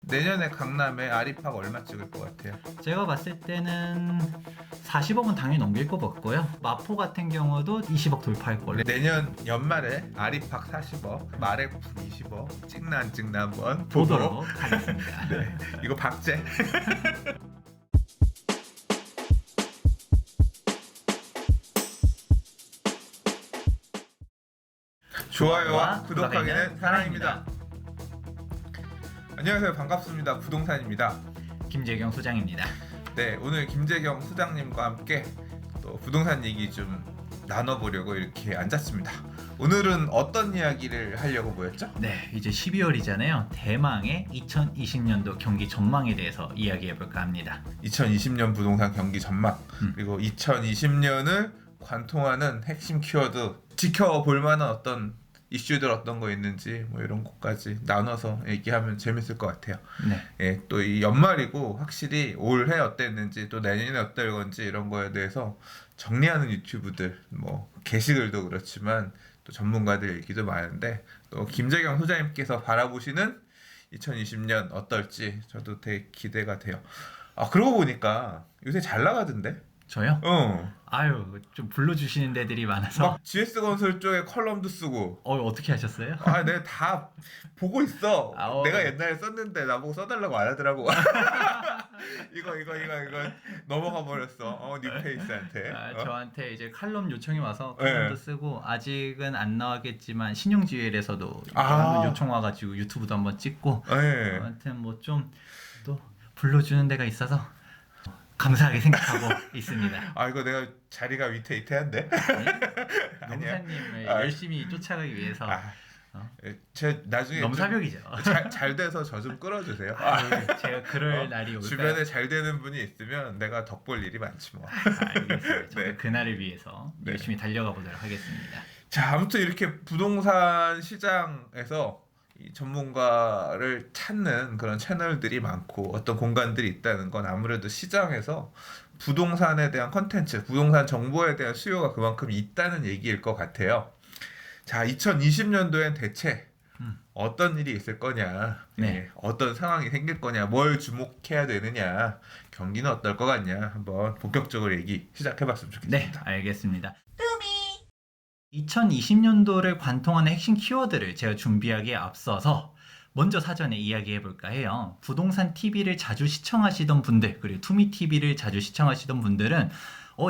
내년에 강남에 아리팍 얼마 찍을 것 같아요? 제가 봤을 때는 40억은 당연히 넘길 것 같고요. 마포 같은 경우도 20억 돌파할 걸로. 내년 연말에 아리팍 40억, 마레프 20억 찍나 안 찍나 한번 보도록 하겠습니다. 네, 이거 박제. 좋아요와 구독하기는 사랑입니다. 안녕하세요, 반갑습니다. 부동산입니다. 김재경 소장입니다. 네, 오늘 김재경 소장님과 함께 또 부동산 얘기 좀 나눠보려고 이렇게 앉았습니다. 오늘은 어떤 이야기를 하려고 모였죠? 네, 이제 12월이잖아요. 대망의 2020년도 경기 전망에 대해서 이야기해볼까 합니다. 2020년 부동산 경기 전망, 그리고 2020년을 관통하는 핵심 키워드, 지켜볼 만한 어떤 이슈들 어떤 거 있는지 뭐 이런 것까지 나눠서 얘기하면 재밌을 것 같아요. 네. 예, 또 이 연말이고 확실히 올해 어땠는지 또 내년에 어떨 건지 이런 거에 대해서 정리하는 유튜브들, 뭐 게시글도 그렇지만 또 전문가들 얘기도 많은데, 또 김재경 소장님께서 바라보시는 2020년 어떨지 저도 되게 기대가 돼요. 아, 그러고 보니까 요새 잘 나가던데? 저요? 어. 아유, 좀 불러주시는 데들이 많아서. 막 GS건설 쪽에 컬럼도 쓰고. 어떻게 하셨어요? 아, 내가 다 보고 있어. 아, 내가 옛날에 썼는데 나보고 써달라고 안 하더라고. 이거 넘어가 버렸어. 뉴페이스한테. 저한테 이제 칼럼 요청이 와서 네. 칼럼도 쓰고, 아직은 안 나가겠지만 신용지회에서도 아. 한번 요청 와가지고 유튜브도 한번 찍고, 네. 아무튼 뭐 좀 또 불러주는 데가 있어서 감사하게 생각하고 있습니다. 아, 이거 내가 자리가 위태위태한데? 아니야. 농사님을 아. 열심히 쫓아가기 위해서 제 나중에 넘사벽이죠. 잘 돼서 저 좀 끌어주세요. 제가 그럴 날이 올까요? 주변에 잘 되는 분이 있으면 내가 덕볼 일이 많지 뭐. 알겠습니다. 저도 네. 그날을 위해서 네. 열심히 달려가 보도록 하겠습니다. 자, 아무튼 이렇게 부동산 시장에서 이 전문가를 찾는 그런 채널들이 많고 어떤 공간들이 있다는 건 아무래도 시장에서 부동산에 대한 컨텐츠, 부동산 정보에 대한 수요가 그만큼 있다는 얘기일 것 같아요. 자, 2020년도엔 대체 어떤 일이 있을 거냐, 네. 예, 어떤 상황이 생길 거냐, 뭘 주목해야 되느냐, 경기는 어떨 것 같냐, 한번 본격적으로 얘기 시작해봤으면 좋겠습니다. 네, 알겠습니다. 2020년도를 관통하는 핵심 키워드를 제가 준비하기에 앞서서 먼저 사전에 이야기해 볼까 해요. 부동산 TV를 자주 시청하시던 분들, 그리고 투미 TV를 자주 시청하시던 분들은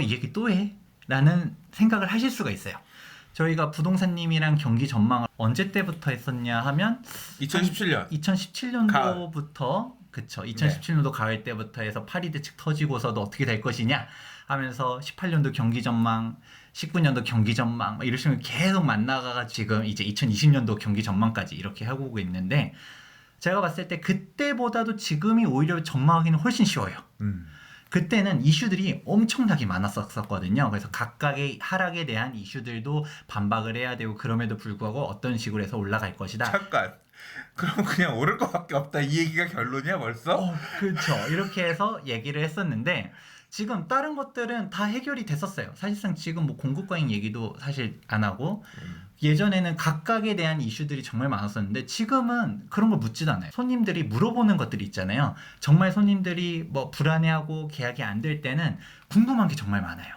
이 얘기 또 해? 라는 생각을 하실 수가 있어요. 저희가 부동산님이랑 경기 전망을 언제 때부터 했었냐 하면 2017년 2017년도부터 그쵸. 2017년도 가을 때부터 해서 파리 대책 터지고서도 어떻게 될 것이냐 하면서 18년도 경기 전망, 19년도 경기 전망 이런 식으로 계속 만나가가 지금 이제 2020년도 경기 전망까지 이렇게 하고 오고 있는데, 제가 봤을 때 그때보다도 지금이 오히려 전망하기는 훨씬 쉬워요. 그때는 이슈들이 엄청나게 많았었거든요. 그래서 각각의 하락에 대한 이슈들도 반박을 해야 되고, 그럼에도 불구하고 어떤 식으로 해서 올라갈 것이다. 잠깐, 그럼 그냥 오를 것밖에 없다, 이 얘기가 결론이야 벌써? 그렇죠. 이렇게 해서 얘기를 했었는데, 지금 다른 것들은 다 해결이 됐었어요. 사실상 지금 뭐 공급 과잉 얘기도 사실 안 하고, 예전에는 각각에 대한 이슈들이 정말 많았었는데 지금은 그런 걸 묻지도 않아요. 손님들이 물어보는 것들이 있잖아요. 정말 손님들이 뭐 불안해하고 계약이 안 될 때는 궁금한 게 정말 많아요.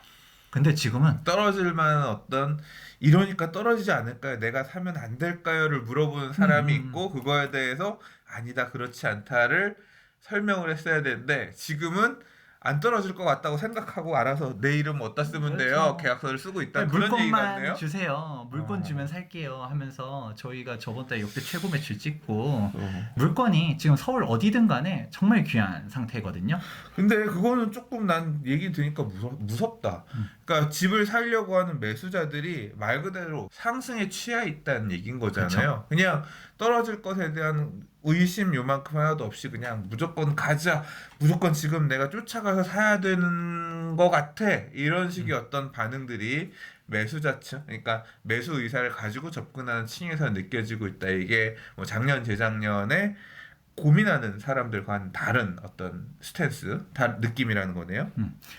근데 지금은 떨어질 만한 어떤, 이러니까 떨어지지 않을까요? 내가 사면 안 될까요?를 물어보는 사람이 있고, 그거에 대해서 아니다, 그렇지 않다를 설명을 했어야 되는데, 지금은 안 떨어질 것 같다고 생각하고 알아서 내 이름 어디다 쓰면 돼요? 그렇죠. 계약서를 쓰고 있다. 그런 얘기 물건만 같네요. 주세요. 물건 주면 살게요 하면서 저희가 저번 달에 역대 최고 매출 찍고, 물건이 지금 서울 어디든 간에 정말 귀한 상태거든요. 근데 그거는 조금 난 얘기 들으니까 무섭다. 그러니까 집을 살려고 하는 매수자들이 말 그대로 상승에 취해 있다는 얘기인 거잖아요. 그냥 떨어질 것에 대한 의심 요만큼 하나도 없이 그냥 무조건 가자, 무조건 지금 내가 쫓아가서 사야 되는 것 같아, 이런 식의 어떤 반응들이 매수자층, 그러니까 매수 의사를 가지고 접근하는 층에서 느껴지고 있다. 이게 뭐 작년 재작년에 고민하는 사람들과는 다른 어떤 스탠스, 느낌이라는 거네요.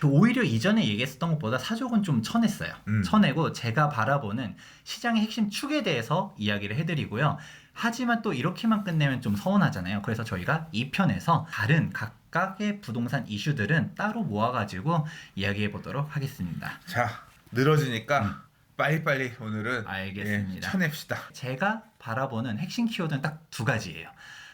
오히려 이전에 얘기했었던 것보다 사족은 좀 쳐냈어요. 쳐내고 제가 바라보는 시장의 핵심 축에 대해서 이야기를 해드리고요. 하지만 또 이렇게만 끝내면 좀 서운하잖아요. 그래서 저희가 2편에서 다른 각각의 부동산 이슈들은 따로 모아가지고 이야기해 보도록 하겠습니다. 자, 늘어지니까 빨리빨리 오늘은 알겠습니다. 쳐냅시다. 제가 바라보는 핵심 키워드는 딱 두 가지예요.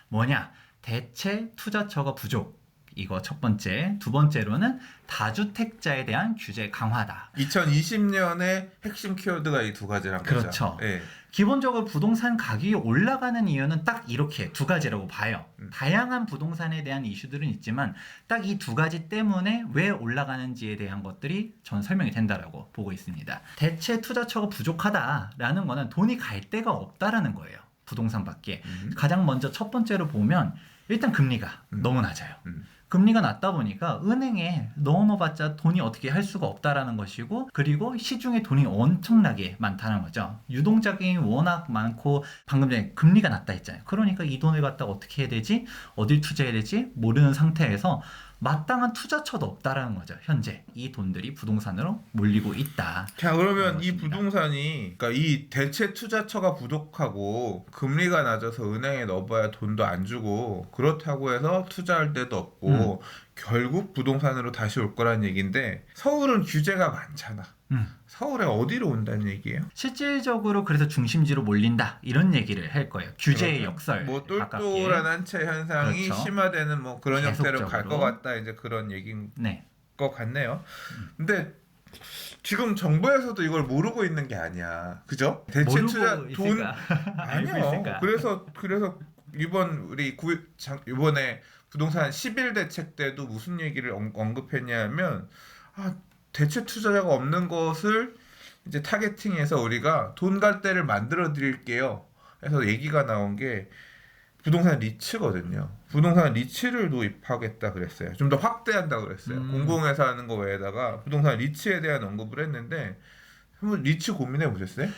뭐냐? 대체 투자처가 부족. 이거 첫 번째. 두 번째로는 다주택자에 대한 규제 강화다. 2020년의 핵심 키워드가 이 두 가지란 거죠. 그렇죠. 예. 기본적으로 부동산 가격이 올라가는 이유는 딱 이렇게 두 가지라고 봐요. 다양한 부동산에 대한 이슈들은 있지만 딱 이 두 가지 때문에 왜 올라가는지에 대한 것들이 전 설명이 된다라고 보고 있습니다. 대체 투자처가 부족하다라는 거는 돈이 갈 데가 없다라는 거예요. 부동산 밖에. 가장 먼저 첫 번째로 보면 일단 금리가 너무 낮아요. 금리가 낮다 보니까 은행에 넣어놓아봤자 돈이 어떻게 할 수가 없다라는 것이고, 그리고 시중에 돈이 엄청나게 많다는 거죠. 유동자금이 워낙 많고, 방금 전에 금리가 낮다 했잖아요. 그러니까 이 돈을 갖다가 어떻게 해야 되지? 어딜 투자해야 되지? 모르는 상태에서 마땅한 투자처도 없다라는 거죠. 현재 이 돈들이 부동산으로 몰리고 있다. 자, 그러면 이 그렇습니다. 부동산이, 그러니까 이 대체 투자처가 부족하고 금리가 낮아서 은행에 넣어봐야 돈도 안 주고 그렇다고 해서 투자할 데도 없고 결국 부동산으로 다시 올 거란 얘기인데, 서울은 규제가 많잖아. 서울에 어디로 온다는 얘기예요? 실질적으로 그래서 중심지로 몰린다 이런 얘기를 할 거예요. 규제의 역설. 뭐 가깝게. 똘똘한 한채 현상이 그렇죠. 심화되는 뭐 그런 형태로 갈 것 계속적으로. 같다, 이제 그런 얘기인 네. 것 같네요. 근데 지금 정부에서도 이걸 모르고 있는 게 아니야, 그죠? 대체 모르고 투자 돈 있을까? 알고 아니요. 있을까? 그래서 이번에 부동산 10일 대책 때도 무슨 얘기를 언급했냐면, 대체 투자자가 없는 것을 이제 타겟팅해서 우리가 돈 갈 데를 만들어 드릴게요. 그래서 얘기가 나온 게 부동산 리츠거든요. 부동산 리츠를 도입하겠다 그랬어요. 좀 더 확대한다 그랬어요. 공공에서 하는 거 외에다가 부동산 리츠에 대한 언급을 했는데, 한번 리츠 고민해 보셨어요?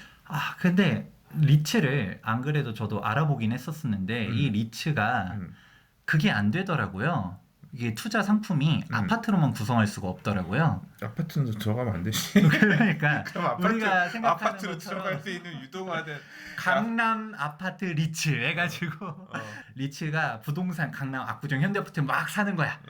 근데 리츠를 안 그래도 저도 알아보긴 했었는데 이 리츠가 그게 안 되더라고요. 이게 투자 상품이 아파트로만 구성할 수가 없더라고요. 아파트는 들어가면 안 되지. 그러니까 그럼 우리가 생각하는 아파트로 것처럼 들어갈 수 있는 유동화된 강남 아파트 리츠 해가지고 리츠가 부동산 강남 압구정 현대아파트 막 사는 거야.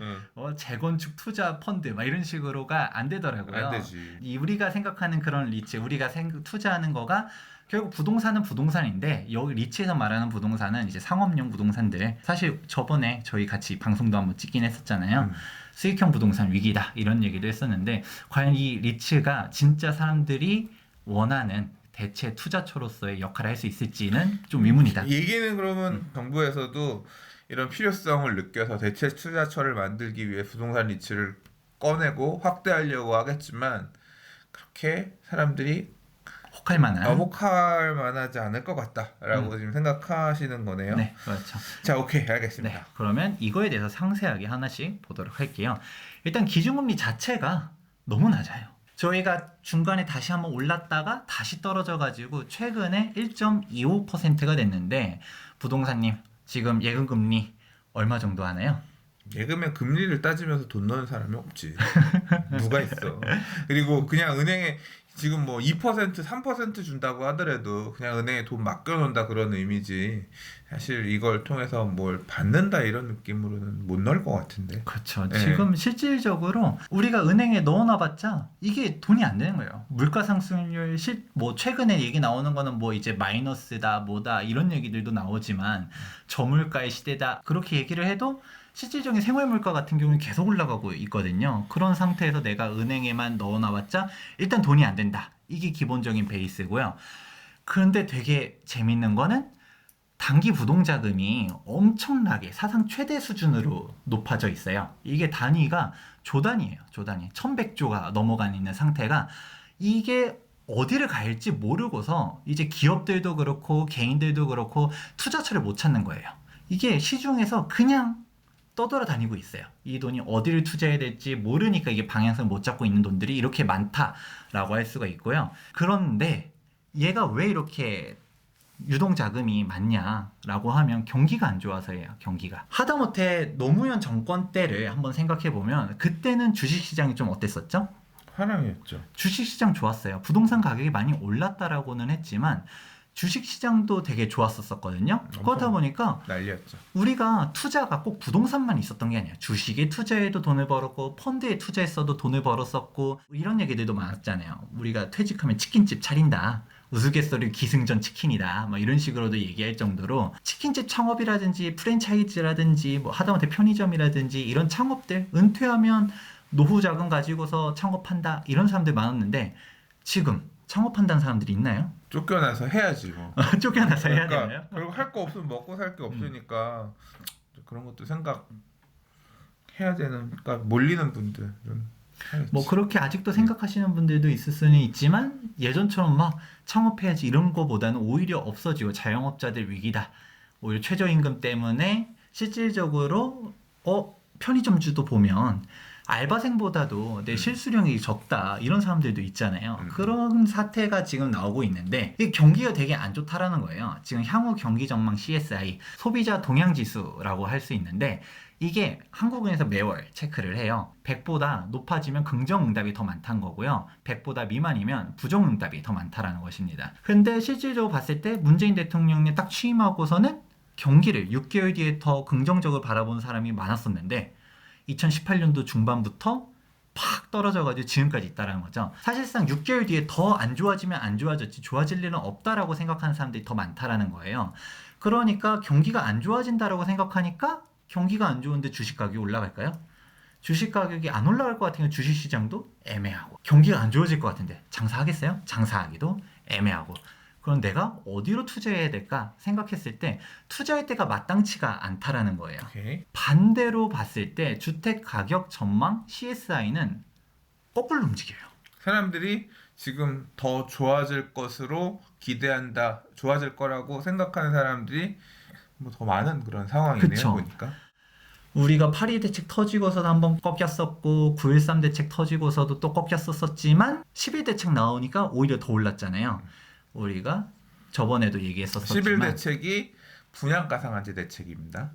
재건축 투자 펀드 막 이런 식으로가 안 되더라고요. 안 되지. 우리가 생각하는 그런 리츠, 우리가 투자하는 거가 결국 부동산은 부동산인데, 여기 리츠에서 말하는 부동산은 이제 상업용 부동산들. 사실 저번에 저희 같이 방송도 한번 찍긴 했었잖아요. 수익형 부동산 위기다 이런 얘기도 했었는데, 과연 이 리츠가 진짜 사람들이 원하는 대체 투자처로서의 역할을 할 수 있을지는 좀 의문이다. 얘기는 그러면 정부에서도 이런 필요성을 느껴서 대체 투자처를 만들기 위해 부동산 리츠를 꺼내고 확대하려고 하겠지만, 그렇게 사람들이 혹할 만한. 혹할 만하지 않을 것 같다라고 지금 생각하시는 거네요. 네, 그렇죠. 자, 오케이, 알겠습니다. 네, 그러면 이거에 대해서 상세하게 하나씩 보도록 할게요. 일단 기준금리 자체가 너무 낮아요. 저희가 중간에 다시 한번 올랐다가 다시 떨어져가지고 최근에 1.25%가 됐는데, 부동산님 지금 예금금리 얼마 정도 하나요? 예금에 금리를 따지면서 돈 넣는 사람이 없지. 누가 있어. 그리고 그냥 은행에 지금 뭐 2%, 3% 준다고 하더라도 그냥 은행에 돈 맡겨놓는다 그런 의미지, 사실 이걸 통해서 뭘 받는다 이런 느낌으로는 못 넣을 것 같은데. 그렇죠. 네. 지금 실질적으로 우리가 은행에 넣어놔봤자 이게 돈이 안 되는 거예요. 물가 상승률 뭐 최근에 얘기 나오는 거는 뭐 이제 마이너스다 뭐다 이런 얘기들도 나오지만 저물가의 시대다 그렇게 얘기를 해도 실질적인 생활물가 같은 경우는 계속 올라가고 있거든요. 그런 상태에서 내가 은행에만 넣어놔봤자 일단 돈이 안 된다. 이게 기본적인 베이스고요. 그런데 되게 재밌는 거는 단기 부동자금이 엄청나게 사상 최대 수준으로 높아져 있어요. 이게 단위가 조단위예요. 조단위. 1100조가 넘어가 있는 상태가, 이게 어디를 갈지 모르고서 이제 기업들도 그렇고 개인들도 그렇고 투자처를 못 찾는 거예요. 이게 시중에서 그냥 떠돌아다니고 있어요. 이 돈이 어디를 투자해야 될지 모르니까 이게 방향성을 못 잡고 있는 돈들이 이렇게 많다라고 할 수가 있고요. 그런데 얘가 왜 이렇게 유동자금이 많냐라고 하면 경기가 안 좋아서예요. 경기가. 하다못해 노무현 정권 때를 한번 생각해보면 그때는 주식시장이 좀 어땠었죠? 화랑이었죠. 주식시장 좋았어요. 부동산 가격이 많이 올랐다라고는 했지만 주식 시장도 되게 좋았었거든요. 그러다 보니까 난리였죠. 우리가 투자가 꼭 부동산만 있었던 게 아니야. 주식에 투자해도 돈을 벌었고 펀드에 투자했어도 돈을 벌었었고 이런 얘기들도 많았잖아요. 우리가 퇴직하면 치킨집 차린다. 우스갯소리 기승전 치킨이다. 뭐 이런 식으로도 얘기할 정도로 치킨집 창업이라든지 프랜차이즈라든지 뭐 하다못해 편의점이라든지 이런 창업들 은퇴하면 노후 자금 가지고서 창업한다 이런 사람들 많았는데 지금 창업한다는 사람들이 있나요? 쫓겨나서 해야지 뭐. 쫓겨나서 해야 그러니까 되나요? 그리고 할 거 없으면 먹고 살 게 없으니까 그런 것도 생각해야 되는. 그러니까 몰리는 분들은 해야지. 뭐 그렇게 아직도 생각하시는 분들도 있을 수는 있지만 예전처럼 막 창업해야지 이런 거보다는 오히려 없어지고 자영업자들 위기다. 오히려 최저임금 때문에 실질적으로 편의점주도 보면 알바생보다도 내 실수령이 적다 이런 사람들도 있잖아요. 그런 사태가 지금 나오고 있는데 이 경기가 되게 안 좋다라는 거예요. 지금 향후 경기 전망 CSI 소비자 동향 지수라고 할 수 있는데 이게 한국은행에서 매월 체크를 해요. 100보다 높아지면 긍정응답이 더 많다는 거고요. 100보다 미만이면 부정응답이 더 많다라는 것입니다. 근데 실질적으로 봤을 때 문재인 대통령이 딱 취임하고서는 경기를 6개월 뒤에 더 긍정적으로 바라보는 사람이 많았었는데 2018년도 중반부터 팍 떨어져가지고 지금까지 있다라는 거죠. 사실상 6개월 뒤에 더 안 좋아지면 안 좋아졌지 좋아질 일은 없다라고 생각하는 사람들이 더 많다라는 거예요. 그러니까 경기가 안 좋아진다라고 생각하니까 경기가 안 좋은데 주식 가격이 올라갈까요? 주식 가격이 안 올라갈 것 같으면 주식 시장도 애매하고 경기가 안 좋아질 것 같은데 장사하겠어요? 장사하기도 애매하고 그럼 내가 어디로 투자해야 될까 생각했을 때 투자할 때가 마땅치가 않다라는 거예요. 오케이. 반대로 봤을 때 주택 가격 전망 CSI는 거꾸로 움직여요. 사람들이 지금 더 좋아질 것으로 기대한다, 좋아질 거라고 생각하는 사람들이 뭐 더 많은 그런 상황이네요. 그쵸. 보니까. 우리가 8.2 대책 터지고서도 한번 꺾였었고 9.13 대책 터지고서도 또 꺾였었지만 11 대책 나오니까 오히려 더 올랐잖아요. 우리가 저번에도 얘기했었지만 11 대책이 분양가 상한제 대책입니다.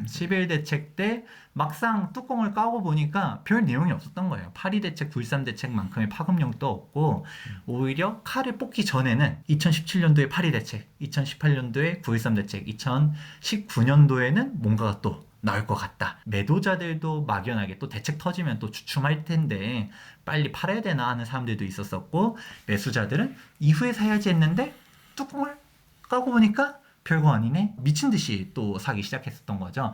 11 대책 때 막상 뚜껑을 까고 보니까 별 내용이 없었던 거예요. 8.2 대책, 9.13 대책만큼의 파급력도 없고 오히려 칼을 뽑기 전에는 2017년도에 8.2 대책, 2018년도에 9.13 대책, 2019년도에는 뭔가가 또 나올 것 같다. 매도자들도 막연하게 또 대책 터지면 또 주춤할 텐데 빨리 팔아야 되나 하는 사람들도 있었었고 매수자들은 이후에 사야지 했는데 뚜껑을 까고 보니까 별거 아니네. 미친 듯이 또 사기 시작했었던 거죠.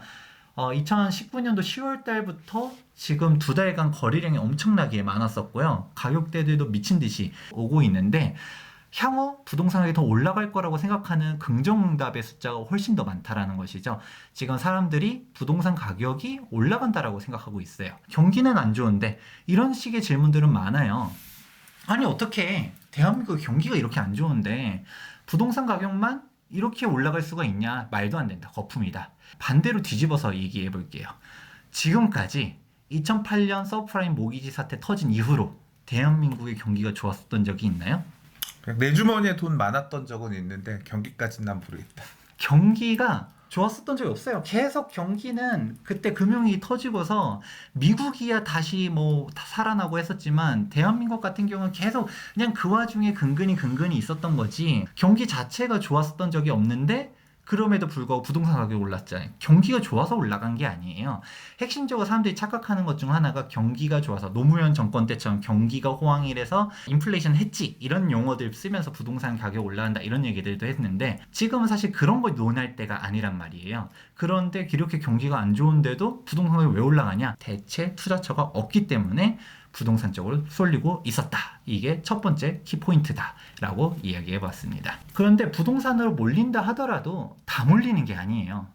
2019년도 10월 달부터 지금 2달간 거래량이 엄청나게 많았었고요. 가격대들도 미친 듯이 오고 있는데 향후 부동산 가격이 더 올라갈 거라고 생각하는 긍정응답의 숫자가 훨씬 더 많다라는 것이죠. 지금 사람들이 부동산 가격이 올라간다라고 생각하고 있어요. 경기는 안 좋은데 이런 식의 질문들은 많아요. 아니 어떻게 대한민국 경기가 이렇게 안 좋은데 부동산 가격만 이렇게 올라갈 수가 있냐? 말도 안 된다. 거품이다. 반대로 뒤집어서 얘기해 볼게요. 지금까지 2008년 서프라임 모기지 사태 터진 이후로 대한민국의 경기가 좋았었던 적이 있나요? 그냥 내 주머니에 돈 많았던 적은 있는데 경기까지는 난 모르겠다. 경기가 좋았었던 적이 없어요. 계속 경기는 그때 금융위기 터지고서 미국이야 다시 뭐 살아나고 했었지만 대한민국 같은 경우는 계속 그냥 그 와중에 근근히 있었던 거지 경기 자체가 좋았었던 적이 없는데 그럼에도 불구하고 부동산 가격이 올랐잖아요. 경기가 좋아서 올라간 게 아니에요. 핵심적으로 사람들이 착각하는 것 중 하나가 경기가 좋아서 노무현 정권 때처럼 경기가 호황이라서 인플레이션 했지 이런 용어들 쓰면서 부동산 가격 올라간다 이런 얘기들도 했는데 지금은 사실 그런 걸 논할 때가 아니란 말이에요. 그런데 이렇게 경기가 안 좋은데도 부동산 가격이 왜 올라가냐? 대체 투자처가 없기 때문에 부동산 쪽으로 쏠리고 있었다. 이게 첫 번째 키포인트다 라고 이야기해 봤습니다. 그런데 부동산으로 몰린다 하더라도 다 몰리는 게 아니에요.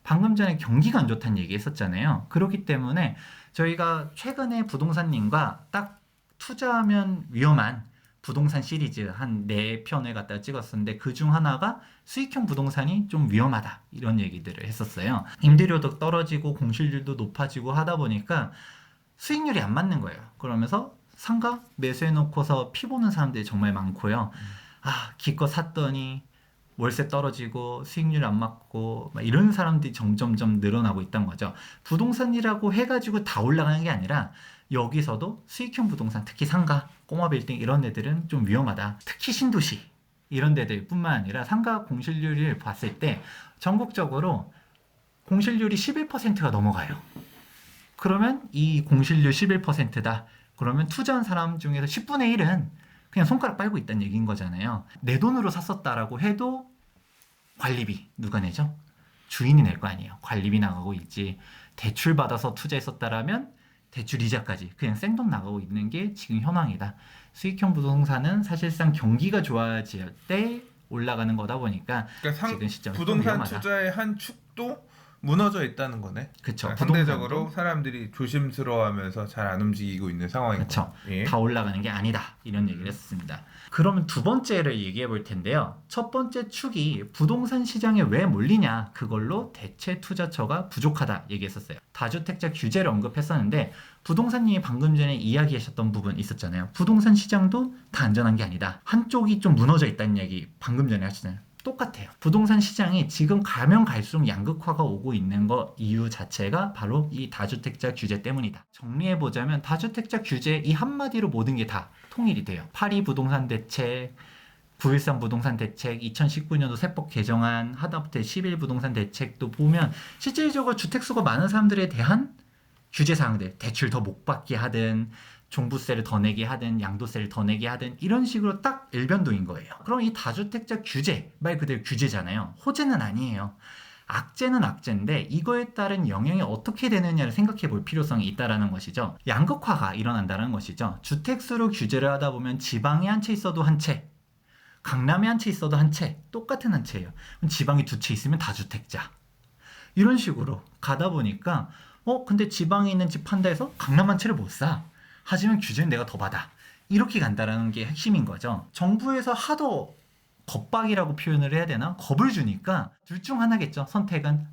방금 전에 경기가 안 좋다는 얘기 했었잖아요. 그렇기 때문에 저희가 최근에 부동산님과 딱 투자하면 위험한 부동산 시리즈 한 4편을 갖다 찍었었는데 그중 하나가 수익형 부동산이 좀 위험하다 이런 얘기들을 했었어요. 임대료도 떨어지고 공실률도 높아지고 하다 보니까 수익률이 안 맞는 거예요. 그러면서 상가 매수해놓고서 피 보는 사람들이 정말 많고요. 기껏 샀더니 월세 떨어지고 수익률 안 맞고 막 이런 사람들이 점점점 늘어나고 있다는 거죠. 부동산이라고 해가지고 다 올라가는 게 아니라 여기서도 수익형 부동산, 특히 상가, 꼬마 빌딩 이런 애들은 좀 위험하다. 특히 신도시 이런 데들뿐만 아니라 상가 공실률을 봤을 때 전국적으로 공실률이 11%가 넘어가요. 그러면 이 공실률 11%다. 그러면 투자한 사람 중에서 10분의 1은 그냥 손가락 빨고 있다는 얘기인 거잖아요. 내 돈으로 샀었다라고 해도 관리비 누가 내죠? 주인이 낼 거 아니에요. 관리비 나가고 있지. 대출 받아서 투자했었다라면 대출 이자까지 그냥 생돈 나가고 있는 게 지금 현황이다. 수익형 부동산은 사실상 경기가 좋아질 때 올라가는 거다 보니까 그러니까 지금 시점 부동산 위험하다. 투자의 한 축도 무너져 있다는 거네. 그쵸. 상대적으로 사람들이 조심스러워하면서 잘 안 움직이고 있는 상황인 그쵸. 거죠. 예. 다 올라가는 게 아니다. 이런 얘기를 했습니다. 그러면 두 번째를 얘기해 볼 텐데요. 첫 번째 축이 부동산 시장에 왜 몰리냐. 그걸로 대체 투자처가 부족하다 얘기했었어요. 다주택자 규제를 언급했었는데 부동산님이 방금 전에 이야기하셨던 부분 있었잖아요. 부동산 시장도 다 안전한 게 아니다. 한쪽이 좀 무너져 있다는 얘기 방금 전에 하시잖아요. 똑같아요. 부동산 시장이 지금 가면 갈수록 양극화가 오고 있는 거 이유 자체가 바로 이 다주택자 규제 때문이다. 정리해보자면 다주택자 규제 이 한마디로 모든 게 다 통일이 돼요. 8.2 부동산 대책, 9.13 부동산 대책, 2019년도 세법 개정안, 하다못해 11 부동산 대책도 보면 실질적으로 주택수가 많은 사람들에 대한 규제 사항들, 대출 더 못 받게 하든 종부세를 더 내게 하든 양도세를 더 내게 하든 이런 식으로 딱 일변도인 거예요. 그럼 이 다주택자 규제, 말 그대로 규제잖아요. 호재는 아니에요. 악재는 악재인데 이거에 따른 영향이 어떻게 되느냐를 생각해 볼 필요성이 있다는 것이죠. 양극화가 일어난다는 것이죠. 주택수로 규제를 하다 보면 지방에 한 채 있어도 한 채, 강남에 한 채 있어도 한 채, 똑같은 한 채예요. 지방에 두 채 있으면 다주택자. 이런 식으로 가다 보니까 근데 지방에 있는 집 판다 해서 강남 한 채를 못 사. 하지만 규제는 내가 더 받아. 이렇게 간다라는 게 핵심인 거죠. 정부에서 하도 겁박이라고 표현을 해야 되나? 겁을 주니까 둘 중 하나겠죠. 선택은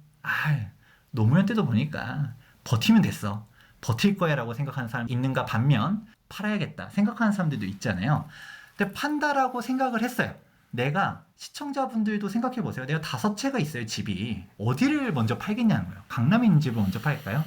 노무현 때도 보니까 버티면 됐어. 버틸 거야 라고 생각하는 사람이 있는가 반면 팔아야겠다 생각하는 사람들도 있잖아요. 근데 판다라고 생각을 했어요. 내가 시청자분들도 생각해 보세요. 내가 5채가 있어요. 집이. 어디를 먼저 팔겠냐는 거예요. 강남에 있는 집을 먼저 팔까요?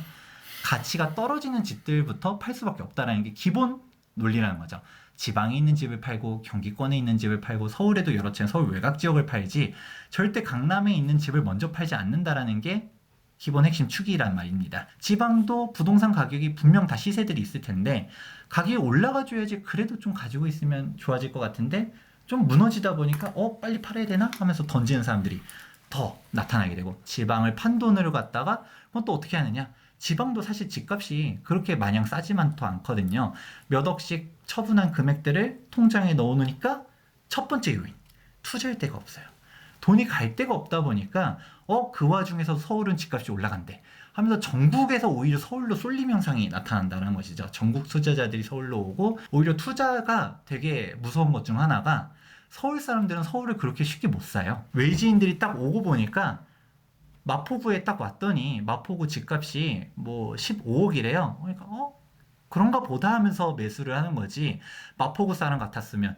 가치가 떨어지는 집들부터 팔 수밖에 없다는 게 기본 논리라는 거죠. 지방에 있는 집을 팔고 경기권에 있는 집을 팔고 서울에도 여러 채 서울 외곽 지역을 팔지 절대 강남에 있는 집을 먼저 팔지 않는다라는 게 기본 핵심 축이란 말입니다. 지방도 부동산 가격이 분명 다 시세들이 있을 텐데 가격이 올라가줘야지 그래도 좀 가지고 있으면 좋아질 것 같은데 좀 무너지다 보니까 빨리 팔아야 되나 하면서 던지는 사람들이 더 나타나게 되고 지방을 판 돈으로 갖다가 또 어떻게 하느냐. 지방도 사실 집값이 그렇게 마냥 싸지만도 않거든요. 몇 억씩 처분한 금액들을 통장에 넣어놓으니까 첫 번째 요인, 투자할 데가 없어요. 돈이 갈 데가 없다 보니까 그 와중에서 서울은 집값이 올라간대 하면서 전국에서 오히려 서울로 쏠림 현상이 나타난다는 것이죠. 전국 투자자들이 서울로 오고 오히려 투자가 되게 무서운 것 중 하나가 서울 사람들은 서울을 그렇게 쉽게 못 사요. 외지인들이 딱 오고 보니까 마포구에 딱 왔더니 마포구 집값이 15억이래요. 그러니까 그런가 보다 하면서 매수를 하는 거지. 마포구 사람 같았으면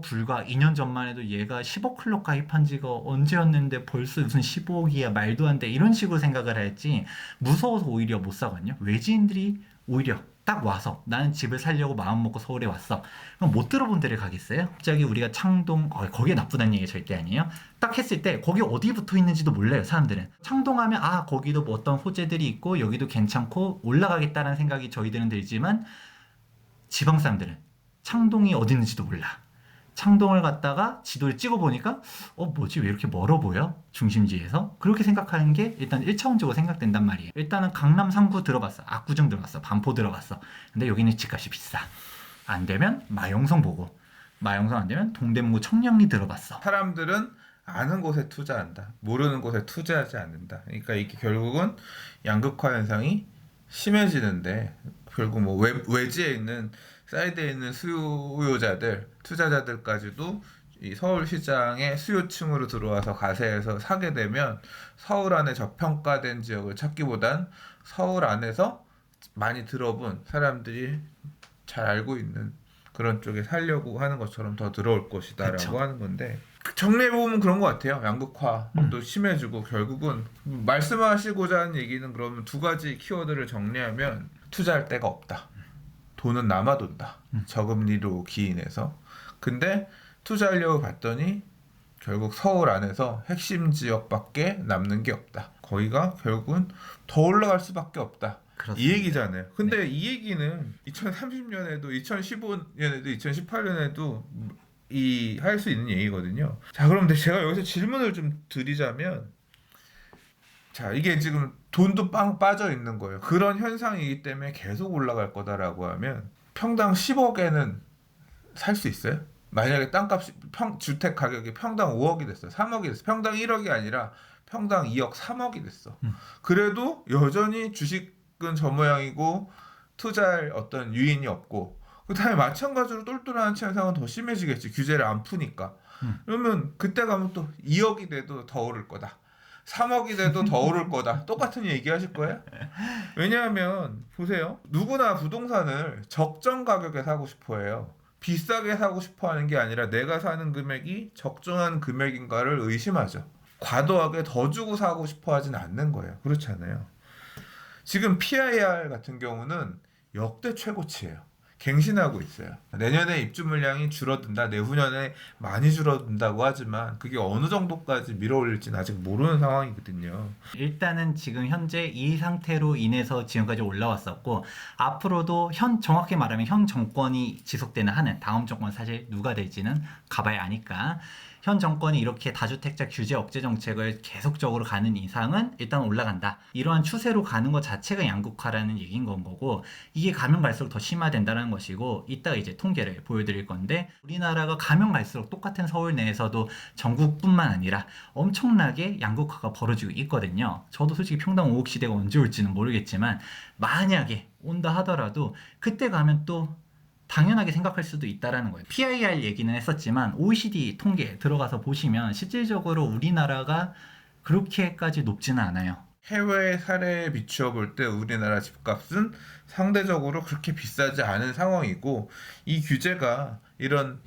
불과 2년 전만 해도 얘가 10억 클럽 가입한 지가 언제였는데 벌써 무슨 15억이야 말도 안 돼 이런 식으로 생각을 할지 무서워서 오히려 못 사거든요. 외지인들이 오히려 딱 와서 나는 집을 살려고 마음 먹고 서울에 왔어. 그럼 못 들어본 데를 가겠어요? 갑자기 우리가 창동 거기에 나쁘다는 얘기 절대 아니에요. 딱 했을 때 거기 어디 붙어 있는지도 몰라요. 사람들은 창동하면 거기도 어떤 호재들이 있고 여기도 괜찮고 올라가겠다는 생각이 저희들은 들지만 지방 사람들은 창동이 어디 있는지도 몰라. 창동을 갔다가 지도를 찍어보니까 뭐지 왜 이렇게 멀어 보여? 중심지에서 그렇게 생각하는 게 일단 1차원적으로 생각된단 말이에요. 일단은 강남 상구 들어봤어. 압구정 들어봤어. 반포 들어봤어. 근데 여기는 집값이 비싸. 안 되면 마용성 보고 마용성 안 되면 동대문구 청량리 들어봤어. 사람들은 아는 곳에 투자한다. 모르는 곳에 투자하지 않는다. 그러니까 이게 결국은 양극화 현상이 심해지는데 결국 외지에 있는 사이드에 있는 수요자들, 투자자들까지도 이 서울 시장의 수요층으로 들어와서 가세해서 사게 되면 서울 안에 저평가된 지역을 찾기보단 서울 안에서 많이 들어본 사람들이 잘 알고 있는 그런 쪽에 살려고 하는 것처럼 더 들어올 것이다라고 그쵸. 하는 건데 정리해보면 그런 것 같아요. 양극화도 심해지고 결국은 말씀하시고자 하는 얘기는 그러면 두 가지 키워드를 정리하면 투자할 데가 없다. 돈은 남아돈다. 저금리로 기인해서. 근데 투자하려고 봤더니 결국 서울 안에서 핵심 지역밖에 남는 게 없다. 거기가 결국은 더 올라갈 수밖에 없다. 그렇습니다. 이 얘기잖아요. 근데 이 얘기는 2030년에도 2015년에도 2018년에도 이 할 수 있는 얘기거든요. 자, 그럼 제가 여기서 질문을 좀 드리자면, 자, 이게 지금 돈도 빵 빠져 있는 거예요. 그런 현상이기 때문에 계속 올라갈 거다라고 하면 평당 10억에는 살 수 있어요? 만약에 땅값이 주택 가격이 평당 5억이 됐어요. 3억이 됐어요. 평당 1억이 아니라 평당 2억, 3억이 됐어. 그래도 여전히 주식은 저 모양이고 투자할 어떤 유인이 없고, 그다음에 마찬가지로 똘똘한 현상은 더 심해지겠지. 규제를 안 푸니까. 그러면 그때 가면 또 2억이 돼도 더 오를 거다. 3억이 돼도 더 오를 거다. 똑같은 얘기 하실 거예요? 왜냐하면 보세요. 누구나 부동산을 적정 가격에 사고 싶어 해요. 비싸게 사고 싶어 하는 게 아니라 내가 사는 금액이 적정한 금액인가를 의심하죠. 과도하게 더 주고 사고 싶어 하진 않는 거예요. 그렇잖아요. 지금 PIR 같은 경우는 역대 최고치예요. 갱신하고 있어요. 내년에 입주 물량이 줄어든다, 내후년에 많이 줄어든다고 하지만 그게 어느 정도까지 밀어올릴지는 아직 모르는 상황이거든요. 일단은 지금 현재 이 상태로 인해서 지금까지 올라왔었고, 앞으로도 정확히 말하면 현 정권이 지속되는 한은, 다음 정권 사실 누가 될지는 가봐야 아니까, 현 정권이 이렇게 다주택자 규제 억제 정책을 계속적으로 가는 이상은 일단 올라간다. 이러한 추세로 가는 것 자체가 양극화라는 얘기인 건 거고, 이게 가면 갈수록 더 심화된다는 것이고, 이따가 이제 통계를 보여드릴 건데, 우리나라가 가면 갈수록 똑같은 서울 내에서도 전국뿐만 아니라 엄청나게 양극화가 벌어지고 있거든요. 저도 솔직히 평당 5억 시대가 언제 올지는 모르겠지만, 만약에 온다 하더라도 그때 가면 또 당연하게 생각할 수도 있다라는 거예요. PIR 얘기는 했었지만 OECD 통계 들어가서 보시면 실질적으로 우리나라가 그렇게까지 높지는 않아요. 해외 사례에 비추어 볼 때 우리나라 집값은 상대적으로 그렇게 비싸지 않은 상황이고, 이 규제가 이런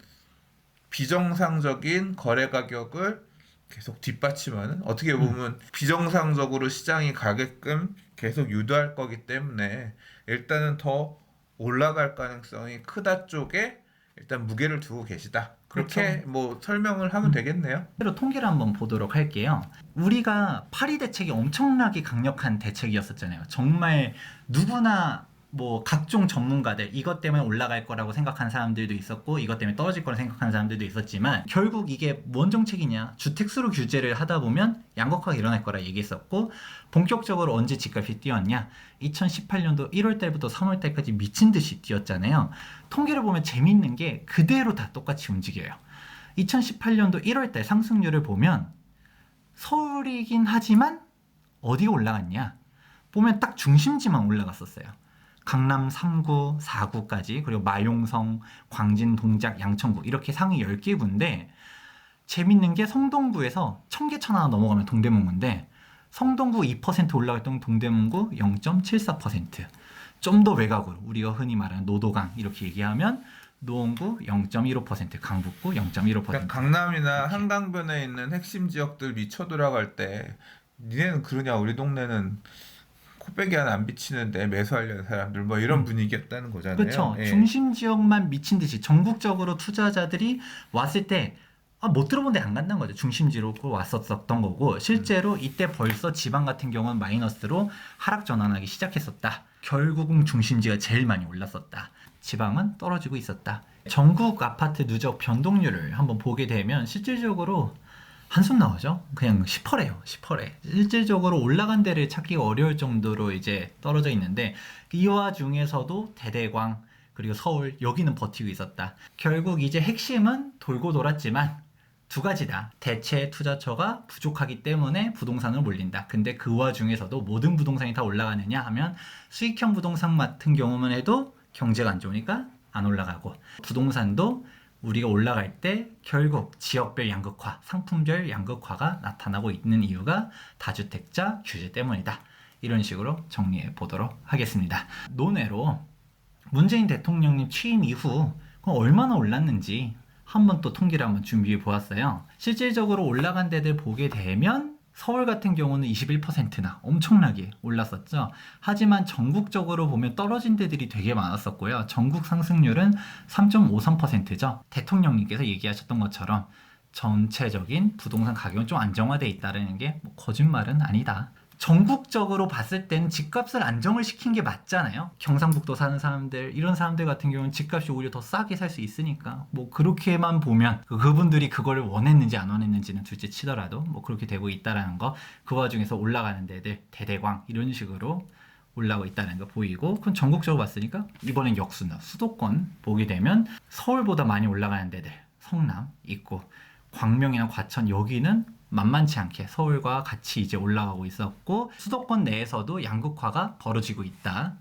비정상적인 거래 가격을 계속 뒷받침하는, 어떻게 보면 비정상적으로 시장이 가게끔 계속 유도할 거기 때문에 일단은 더 올라갈 가능성이 크다 쪽에 일단 무게를 두고 계시다. 그렇게 그렇죠. 뭐 설명을 하면 되겠네요. 새로 통계를 한번 보도록 할게요. 우리가 파리 대책이 엄청나게 강력한 대책이었었잖아요. 정말 누구나 뭐 각종 전문가들 이것 때문에 올라갈 거라고 생각하는 사람들도 있었고, 이것 때문에 떨어질 거라고 생각하는 사람들도 있었지만, 결국 이게 뭔 정책이냐, 주택수로 규제를 하다 보면 양극화가 일어날 거라 얘기했었고, 본격적으로 언제 집값이 뛰었냐, 2018년도 1월 달부터 3월 달까지 미친 듯이 뛰었잖아요. 통계를 보면 재밌는 게 그대로 다 똑같이 움직여요. 2018년도 1월 달 상승률을 보면 서울이긴 하지만 어디가 올라갔냐, 보면 딱 중심지만 올라갔었어요. 강남 3구, 4구까지, 그리고 마용성, 광진, 동작, 양천구 이렇게 상위 10개구인데, 재밌는 게 성동구에서 청계천 하나 넘어가면 동대문구인데, 성동구 2% 올라갔던 동대문구 0.74%, 좀 더 외곽으로 우리가 흔히 말하는 노도강 이렇게 얘기하면 노원구 0.15%, 강북구 0.15%. 그러니까 강남이나 한강변에 있는 핵심 지역들 미쳐 돌아갈 때 니네는 그러냐, 우리 동네는 코빼기 하나 안 비치는데 매수하려는 사람들, 뭐 이런 분위기였다는 거잖아요. 그렇죠. 예. 중심 지역만 미친 듯이 전국적으로 투자자들이 왔을 때 못 들어본 데 안 간다는 거죠. 중심지로 왔었던 거고, 실제로 이때 벌써 지방 같은 경우는 마이너스로 하락 전환하기 시작했었다. 결국은 중심지가 제일 많이 올랐었다. 지방은 떨어지고 있었다. 전국 아파트 누적 변동률을 한번 보게 되면 실질적으로 한숨 나오죠. 그냥 10%예요. 10%. 실질적으로 올라간 데를 찾기가 어려울 정도로 이제 떨어져 있는데, 이 와중에서도 대대광 그리고 서울 여기는 버티고 있었다. 결국 이제 핵심은 돌고 돌았지만 두 가지다. 대체 투자처가 부족하기 때문에 부동산을 몰린다. 근데 그 와중에서도 모든 부동산이 다 올라가느냐 하면, 수익형 부동산 같은 경우만 해도 경제가 안 좋으니까 안 올라가고, 부동산도 우리가 올라갈 때 결국 지역별 양극화, 상품별 양극화가 나타나고 있는 이유가 다주택자 규제 때문이다. 이런 식으로 정리해 보도록 하겠습니다. 논외로 문재인 대통령님 취임 이후 얼마나 올랐는지 한번 또 통계를 한번 준비해 보았어요. 실질적으로 올라간 데들 보게 되면 서울 같은 경우는 21%나 엄청나게 올랐었죠. 하지만 전국적으로 보면 떨어진 데들이 되게 많았었고요. 전국 상승률은 3.53%죠. 대통령님께서 얘기하셨던 것처럼 전체적인 부동산 가격은 좀 안정화돼 있다는 게 뭐 거짓말은 아니다. 전국적으로 봤을 때는 집값을 안정을 시킨 게 맞잖아요. 경상북도 사는 사람들, 이런 사람들 같은 경우는 집값이 오히려 더 싸게 살 수 있으니까 뭐 그렇게만 보면 그분들이 그걸 원했는지 안 원했는지는 둘째 치더라도 뭐 그렇게 되고 있다라는 거, 그 와중에서 올라가는 데들 대대광 이런 식으로 올라가고 있다는 거 보이고, 그럼 전국적으로 봤으니까 이번엔 역순으로 수도권 보게 되면 서울보다 많이 올라가는 데들 성남 있고, 광명이나 과천 여기는 만만치 않게 서울과 같이 이제 올라가고 있었고, 수도권 내에서도 양극화가 벌어지고 있다.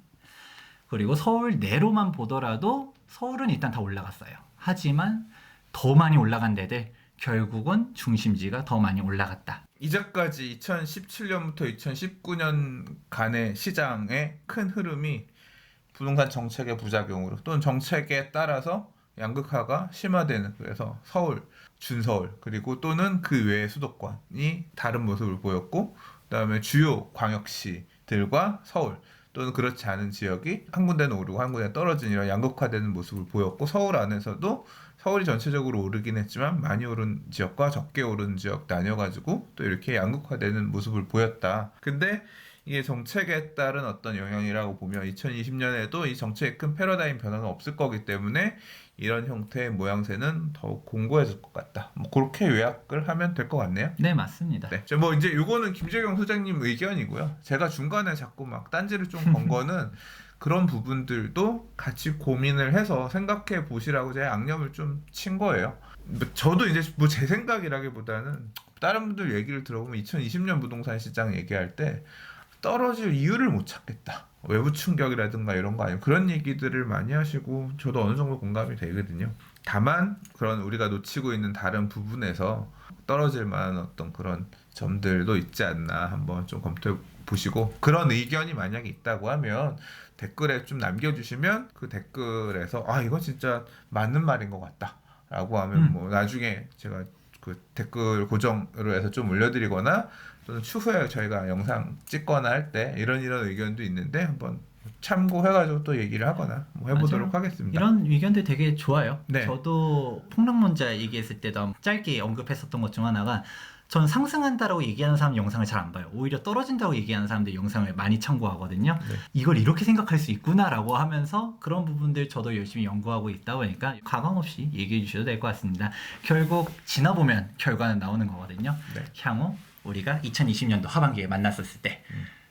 그리고 서울 내로만 보더라도 서울은 일단 다 올라갔어요. 하지만 더 많이 올라간 데들 결국은 중심지가 더 많이 올라갔다. 이제까지 2017년부터 2019년 간의 시장의 큰 흐름이 부동산 정책의 부작용으로 또는 정책에 따라서 양극화가 심화되는, 그래서 서울, 준서울 그리고 또는 그 외의 수도권이 다른 모습을 보였고, 그다음에 주요 광역시들과 서울 또는 그렇지 않은 지역이 한 군데는 오르고 한 군데는 떨어진 이런 양극화되는 모습을 보였고, 서울 안에서도 서울이 전체적으로 오르긴 했지만 많이 오른 지역과 적게 오른 지역 나뉘어가지고 또 이렇게 양극화되는 모습을 보였다. 근데 이게 정책에 따른 어떤 영향이라고 보면 2020년에도 이 정책의 큰 패러다임 변화는 없을 거기 때문에 이런 형태의 모양새는 더욱 공고해질 것 같다. 뭐 그렇게 요약을 하면 될 것 같네요. 네, 맞습니다. 네, 뭐 이제 요거는 김재경 소장님 의견이고요. 제가 중간에 자꾸 막 딴지를 좀 건 거는 그런 부분들도 같이 고민을 해서 생각해 보시라고 제가 양념을 좀 친 거예요. 뭐 저도 이제 뭐 제 생각이라기보다는 다른 분들 얘기를 들어보면 2020년 부동산 시장 얘기할 때 떨어질 이유를 못 찾겠다. 외부 충격이라든가 이런 거 아니면 그런 얘기들을 많이 하시고 저도 어느 정도 공감이 되거든요. 다만 그런 우리가 놓치고 있는 다른 부분에서 떨어질 만한 어떤 그런 점들도 있지 않나 한번 좀 검토해 보시고, 그런 의견이 만약에 있다고 하면 댓글에 좀 남겨주시면 그 댓글에서 아 이거 진짜 맞는 말인 것 같다 라고 하면 뭐 나중에 제가 그 댓글 고정으로 해서 좀 올려드리거나 또는 추후에 저희가 영상 찍거나 할 때 이런 의견도 있는데 한번 참고해가지고 또 얘기를 하거나 뭐 해보도록 맞아요. 하겠습니다. 이런 의견들 되게 좋아요. 네. 저도 폭락론자 얘기했을 때도 짧게 언급했었던 것 중 하나가, 전 상승한다라고 얘기하는 사람 영상을 잘 안 봐요. 오히려 떨어진다고 얘기하는 사람들 영상을 많이 참고하거든요. 네. 이걸 이렇게 생각할 수 있구나라고 하면서 그런 부분들 저도 열심히 연구하고 있다 보니까 가감 없이 얘기해 주셔도 될 것 같습니다. 결국 지나보면 결과는 나오는 거거든요. 네. 향후 우리가 2020년도 하반기에 만났었을 때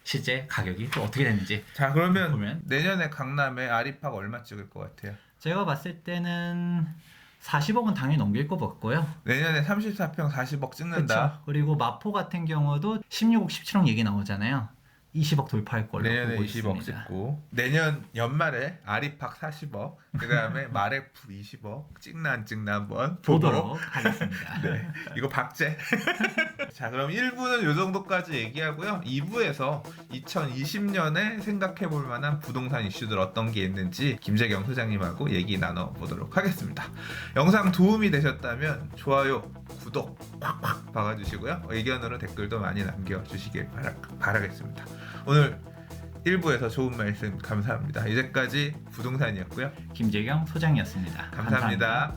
실제 가격이 또 어떻게 됐는지. 자, 그러면 보면. 내년에 강남에 아리팍 얼마 찍을 것 같아요? 제가 봤을 때는 40억은 당연히 넘길 것 같고요. 내년에 34평 40억 찍는다. 그쵸? 그리고 마포 같은 경우도 16억, 17억 얘기 나오잖아요. 20억 돌파할 걸로 내년에 보고 20억 있습니다. 찍고 내년 연말에 아리팍 40억, 그 다음에 마레프 20억 찍나 안 찍나 한번 보도록 보고. 하겠습니다. 네, 이거 박제. 자, 그럼 1부는 요 정도까지 얘기하고요. 2부에서 2020년에 생각해 볼 만한 부동산 이슈들 어떤 게 있는지 김재경 소장님하고 얘기 나눠보도록 하겠습니다. 영상 도움이 되셨다면 좋아요, 구독 꽉꽉 박아주시고요. 의견으로 댓글도 많이 남겨주시길 바라겠습니다. 오늘 1부에서 좋은 말씀 감사합니다. 이제까지 부동산이었고요. 김재경 소장이었습니다. 감사합니다.